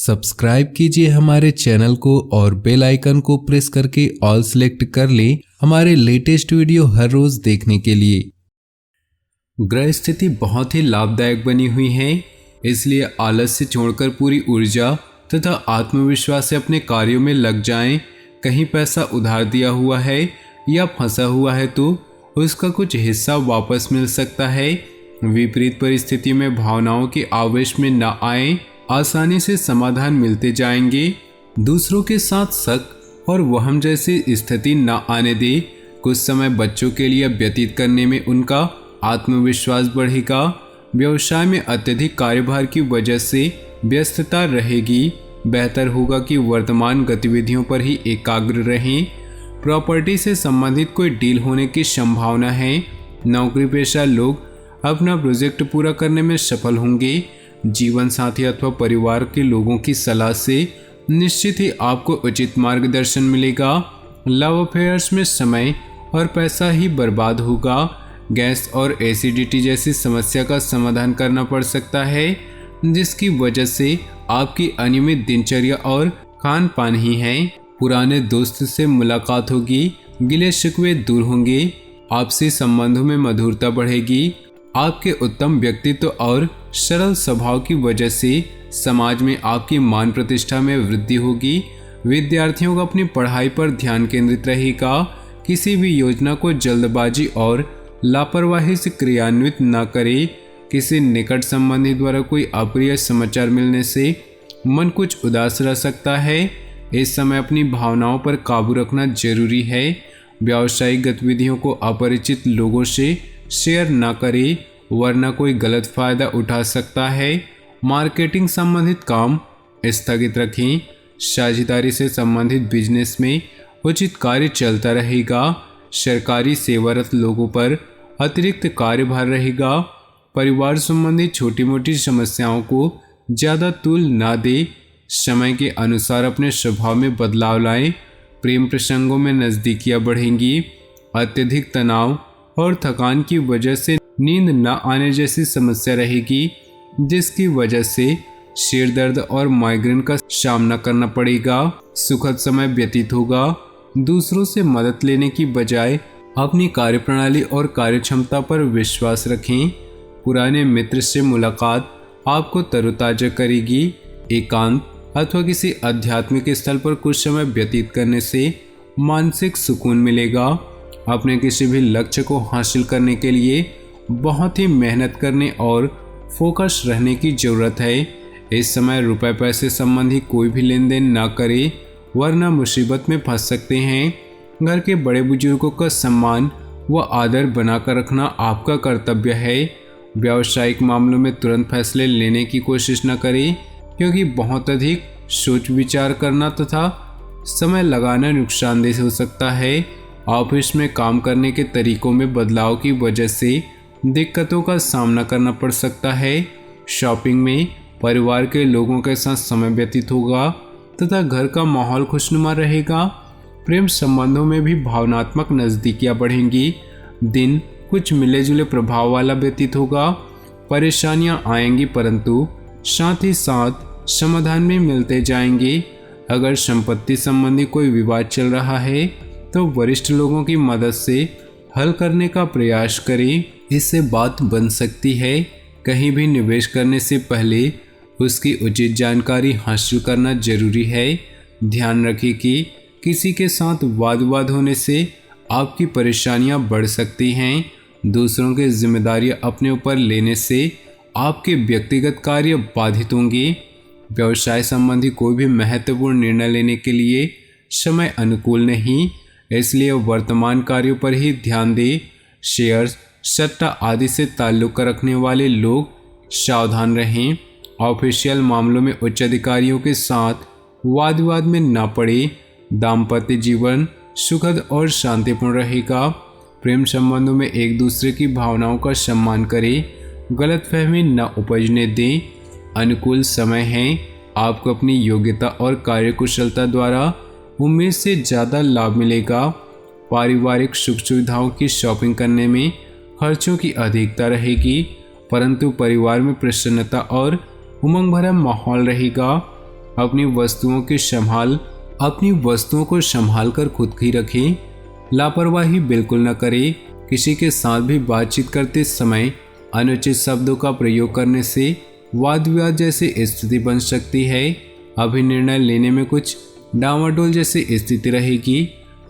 Subscribe कीजिए हमारे channel को और बेल आइकन को प्रेस करके ऑल सेलेक्ट कर लें हमारे लेटेस्ट वीडियो हर रोज देखने के लिए। ग्रह स्थिति बहुत ही लाभदायक बनी हुई है, इसलिए आलस्य छोड़कर पूरी ऊर्जा तथा आत्मविश्वास से अपने कार्यों में लग जाएं। कहीं पैसा उधार दिया हुआ है या फंसा हुआ है तो उसका कुछ हिस्सा वापस मिल सकता है। विपरीत परिस्थिति में भावनाओं के आवेश में न आए, आसानी से समाधान मिलते जाएंगे। दूसरों के साथ शक और वहम जैसी स्थिति न आने दे। कुछ समय बच्चों के लिए व्यतीत करने में उनका आत्मविश्वास बढ़ेगा। व्यवसाय में अत्यधिक कार्यभार की वजह से व्यस्तता रहेगी। बेहतर होगा कि वर्तमान गतिविधियों पर ही एकाग्र रहें। प्रॉपर्टी से संबंधित कोई डील होने की संभावना है। नौकरी पेशा लोग अपना प्रोजेक्ट पूरा करने में सफल होंगे। जीवन साथी अथवा परिवार के लोगों की सलाह से निश्चित ही आपको उचित मार्गदर्शन मिलेगा। लव अफेयर्स में समय और पैसा ही बर्बाद होगा। गैस और एसिडिटी जैसी समस्या का समाधान करना पड़ सकता है, जिसकी वजह से आपकी अनियमित दिनचर्या और खान पान ही है। पुराने दोस्त से मुलाकात होगी, गिले शिकवे दूर होंगे, आपसी संबंधों में मधुरता बढ़ेगी। आपके उत्तम व्यक्तित्व और सरल स्वभाव की वजह से समाज में आपकी मान प्रतिष्ठा में वृद्धि होगी। विद्यार्थियों का अपनी पढ़ाई पर ध्यान केंद्रित रहेगा। किसी भी योजना को जल्दबाजी और लापरवाही से क्रियान्वित न करें। किसी निकट संबंधी द्वारा कोई अप्रिय समाचार मिलने से मन कुछ उदास रह सकता है। इस समय अपनी भावनाओं पर काबू रखना जरूरी है। व्यावसायिक गतिविधियों को अपरिचित लोगों से शेयर न करें, वरना कोई गलत फायदा उठा सकता है। मार्केटिंग संबंधित काम स्थगित रखें। साझेदारी से संबंधित बिजनेस में उचित कार्य चलता रहेगा। सरकारी सेवारत लोगों पर अतिरिक्त कार्यभार रहेगा। परिवार संबंधी छोटी मोटी समस्याओं को ज़्यादा तूल न दे। समय के अनुसार अपने स्वभाव में बदलाव लाएं। प्रेम प्रसंगों में नज़दीकियां बढ़ेंगी। अत्यधिक तनाव और थकान की वजह से नींद न आने जैसी समस्या रहेगी, जिसकी वजह से सिर दर्द और माइग्रेन का सामना करना पड़ेगा। सुखद समय व्यतीत होगा। दूसरों से मदद लेने की बजाय अपनी कार्यप्रणाली और कार्यक्षमता पर विश्वास रखें। पुराने मित्र से मुलाकात आपको तरोताजा करेगी। एकांत अथवा किसी आध्यात्मिक स्थल पर कुछ समय व्यतीत करने से मानसिक सुकून मिलेगा। अपने किसी भी लक्ष्य को हासिल करने के लिए बहुत ही मेहनत करने और फोकस रहने की ज़रूरत है। इस समय रुपए पैसे संबंधी कोई भी लेन देन ना करें, वरना मुसीबत में फंस सकते हैं। घर के बड़े बुजुर्गों का सम्मान व आदर बनाकर रखना आपका कर्तव्य है। व्यावसायिक मामलों में तुरंत फैसले लेने की कोशिश न करें, क्योंकि बहुत अधिक सोच विचार करना तथा समय लगाना नुकसानदेह हो सकता है। ऑफिस में काम करने के तरीकों में बदलाव की वजह से दिक्कतों का सामना करना पड़ सकता है। शॉपिंग में परिवार के लोगों के साथ समय व्यतीत होगा तथा घर का माहौल खुशनुमा रहेगा। प्रेम संबंधों में भी भावनात्मक नज़दीकियां बढ़ेंगी। दिन कुछ मिले जुले प्रभाव वाला व्यतीत होगा। परेशानियां आएंगी, परंतु साथ ही साथ समाधान में मिलते जाएंगे। अगर संपत्ति संबंधी कोई विवाद चल रहा है तो वरिष्ठ लोगों की मदद से हल करने का प्रयास करें, इससे बात बन सकती है। कहीं भी निवेश करने से पहले उसकी उचित जानकारी हासिल करना जरूरी है। ध्यान रखें कि किसी के साथ वाद विवाद होने से आपकी परेशानियां बढ़ सकती हैं। दूसरों की जिम्मेदारियां अपने ऊपर लेने से आपके व्यक्तिगत कार्य बाधित होंगे। व्यवसाय संबंधी कोई भी महत्वपूर्ण निर्णय लेने के लिए समय अनुकूल नहीं, इसलिए वर्तमान कार्यों पर ही ध्यान दें। शेयर्स, सट्टा आदि से ताल्लुक रखने वाले लोग सावधान रहें। ऑफिशियल मामलों में उच्च अधिकारियों के साथ वाद विवाद में न पड़े। दाम्पत्य जीवन सुखद और शांतिपूर्ण रहेगा। प्रेम संबंधों में एक दूसरे की भावनाओं का सम्मान करें। गलतफहमी न उपजने दें। अनुकूल समय है। आपको अपनी योग्यता और कार्यकुशलता द्वारा उम्मीद से ज़्यादा लाभ मिलेगा। पारिवारिक सुख सुविधाओं की शॉपिंग करने में खर्चों की अधिकता रहेगी, परंतु परिवार में प्रसन्नता और उमंग भरा माहौल रहेगा। अपनी वस्तुओं को संभाल कर खुद ही रखें। लापरवाही बिल्कुल न करें। किसी के साथ भी बातचीत करते समय अनुचित शब्दों का प्रयोग करने से वाद विवाद जैसी स्थिति बन सकती है। अभी निर्णय लेने में कुछ डामाडोल जैसी स्थिति रहेगी।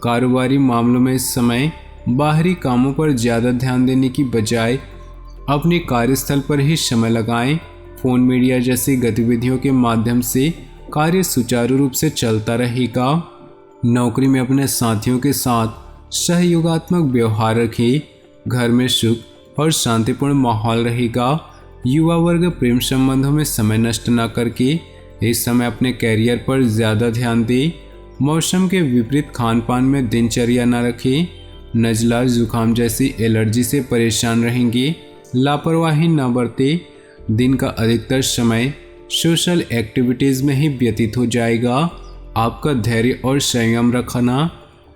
कारोबारी मामलों में इस समय बाहरी कामों पर ज़्यादा ध्यान देने की बजाय अपने कार्यस्थल पर ही समय लगाएं। फोन मीडिया जैसी गतिविधियों के माध्यम से कार्य सुचारू रूप से चलता रहेगा। नौकरी में अपने साथियों के साथ सहयोगात्मक व्यवहार रखें। घर में सुख और शांतिपूर्ण माहौल रहेगा। युवा वर्ग प्रेम संबंधों में समय नष्ट न करके इस समय अपने कैरियर पर ज़्यादा ध्यान दे। मौसम के विपरीत खान पान में दिनचर्या न रखें। नज़ला जुकाम जैसी एलर्जी से परेशान रहेंगे। लापरवाही न बरते। दिन का अधिकतर समय सोशल एक्टिविटीज़ में ही व्यतीत हो जाएगा। आपका धैर्य और संयम रखना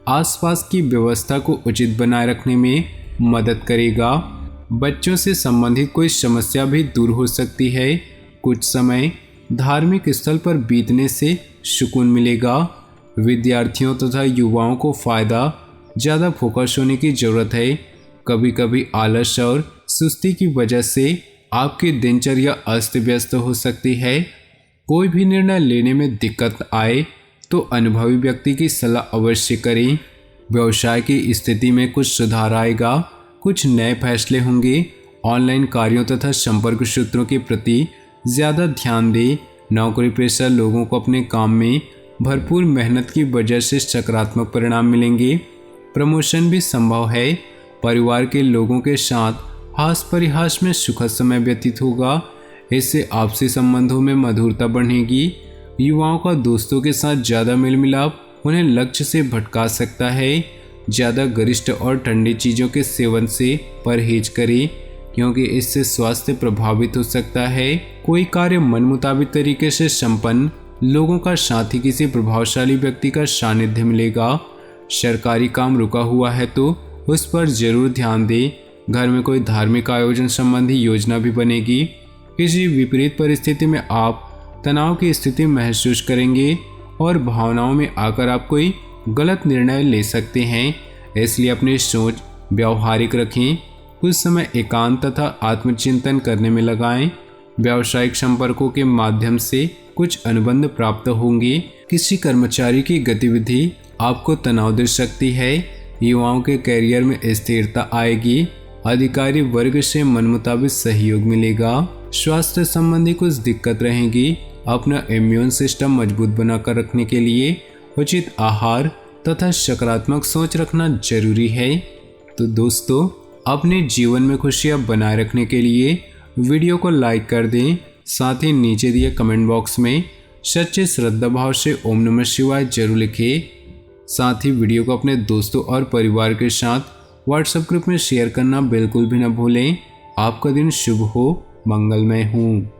आसपास की व्यवस्था को उचित बनाए रखने में मदद करेगा। बच्चों से संबंधित कोई समस्या भी दूर हो सकती है। कुछ समय धार्मिक स्थल पर बीतने से सुकून मिलेगा। विद्यार्थियों तथा युवाओं को फ़ायदा ज़्यादा फोकस होने की ज़रूरत है। कभी कभी आलस और सुस्ती की वजह से आपकी दिनचर्या अस्त व्यस्त हो सकती है। कोई भी निर्णय लेने में दिक्कत आए तो अनुभवी व्यक्ति की सलाह अवश्य करें। व्यवसाय की स्थिति में कुछ सुधार आएगा। कुछ नए फैसले होंगे। ऑनलाइन कार्यों तथा संपर्क सूत्रों के प्रति ज़्यादा ध्यान दें। नौकरी पेशा लोगों को अपने काम में भरपूर मेहनत की वजह से सकारात्मक परिणाम मिलेंगे। प्रमोशन भी संभव है। परिवार के लोगों के साथ हास परिहास में सुखद समय व्यतीत होगा। इससे आपसी संबंधों में मधुरता बढ़ेगी। युवाओं का दोस्तों के साथ ज़्यादा मेल मिलाप उन्हें लक्ष्य से भटका सकता है। ज़्यादा गरिष्ठ और ठंडी चीज़ों के सेवन से परहेज करें, क्योंकि इससे स्वास्थ्य प्रभावित हो सकता है। कोई कार्य मन मुताबिक तरीके से संपन्न लोगों का साथ ही किसी प्रभावशाली व्यक्ति का सानिध्य मिलेगा। सरकारी काम रुका हुआ है तो उस पर जरूर ध्यान दें। घर में कोई धार्मिक आयोजन संबंधी योजना भी बनेगी। किसी विपरीत परिस्थिति में आप तनाव की स्थिति महसूस करेंगे और भावनाओं में आकर आप कोई गलत निर्णय ले सकते हैं। इसलिए अपनी सोच व्यावहारिक रखें। कुछ समय एकांत तथा आत्मचिंतन करने में लगाएं। व्यावसायिक संपर्कों के माध्यम से कुछ अनुबंध प्राप्त होंगे। किसी कर्मचारी की गतिविधि आपको तनाव दे सकती है। युवाओं के कैरियर में स्थिरता आएगी। अधिकारी वर्ग से मनमुताबिक सहयोग मिलेगा। स्वास्थ्य संबंधी कुछ दिक्कत रहेगी। अपना इम्यून सिस्टम मजबूत बनाकर रखने के लिए उचित आहार तथा सकारात्मक सोच रखना जरूरी है। तो दोस्तों, अपने जीवन में खुशियां बनाए रखने के लिए वीडियो को लाइक कर दें। साथ ही नीचे दिए कमेंट बॉक्स में सच्चे श्रद्धा भाव से ओम नमः शिवाय जरूर लिखें। साथ ही वीडियो को अपने दोस्तों और परिवार के साथ व्हाट्सएप ग्रुप में शेयर करना बिल्कुल भी न भूलें। आपका दिन शुभ हो, मंगलमय हो।